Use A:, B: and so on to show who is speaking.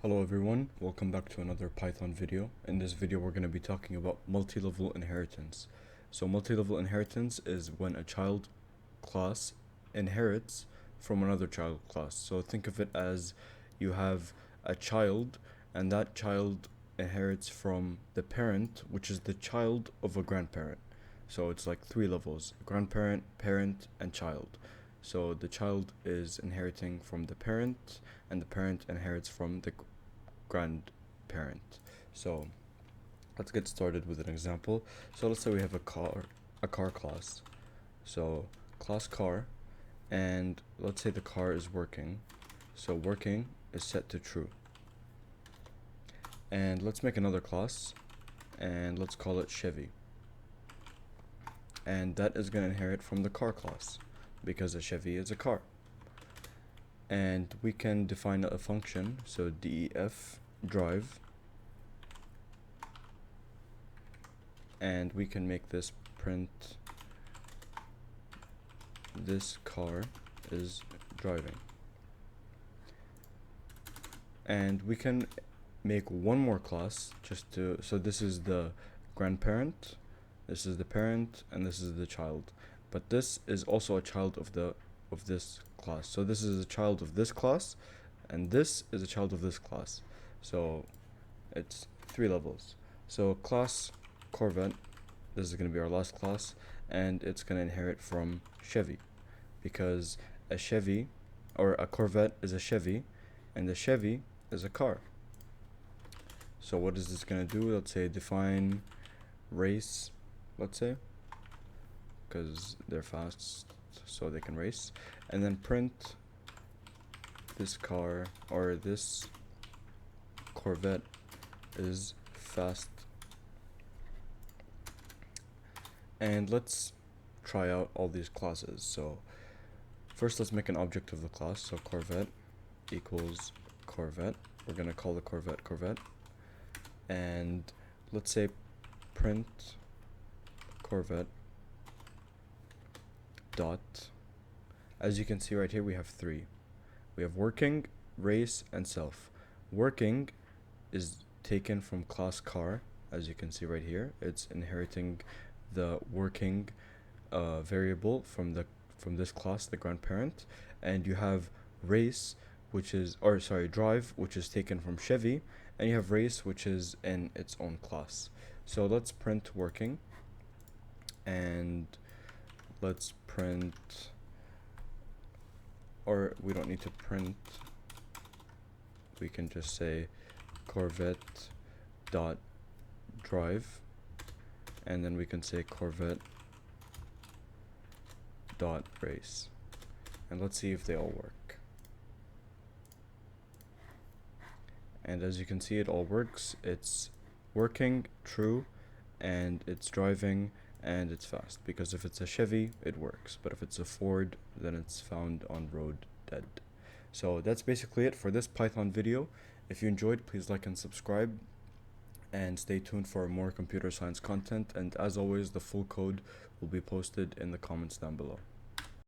A: Hello everyone, welcome back to another Python video. In this video we're going to be talking about multi-level inheritance. So multi-level inheritance is when a child class inherits from another child class. So think of it as you have a child and that child inherits from the parent, which is the child of a grandparent. So it's like three levels: grandparent, parent, and child. So the child is inheriting from the parent and the parent inherits from the grandparent. So let's get started with an example. So let's say we have a car class. So class car, and let's say the car is working. So working is set to true. And let's make another class, and let's call it Chevy. And that is going to inherit from the car class, because a Chevy is a car. And we can define a function, so def drive, and we can make this print this car is driving. And we can make one more class so this is the grandparent, this is the parent, and this is the child. But this is also a child of this class. So this is a child of this class, and this is a child of this class. So it's three levels. So class Corvette, this is going to be our last class, and it's going to inherit from Chevy, because a Chevy or a Corvette is a Chevy, and a Chevy is a car. So what is this going to do? Let's say define race, let's say, because they're fast, so they can race, and then print this car or this Corvette is fast. And let's try out all these classes. So first let's make an object of the class. So Corvette equals Corvette. We're going to call the Corvette Corvette. And let's say print Corvette dot. As you can see right here, we have three. We have working, race, and self. Working is taken from class car. As you can see right here, it's inheriting the working variable from this class, the grandparent. And you have race, drive, which is taken from Chevy, and you have race, which is in its own class. So let's print working, and let's print, or we don't need to print, we can just say Corvette dot drive, and then we can say Corvette dot race, and let's see if they all work. And as you can see, it all works. It's working, true, and it's driving, and it's fast, because if it's a Chevy, it works, but if it's a Ford, then it's found on road dead. So that's basically it for this Python video. If you enjoyed, please like and subscribe, and stay tuned for more computer science content. And as always, the full code will be posted in the comments down below.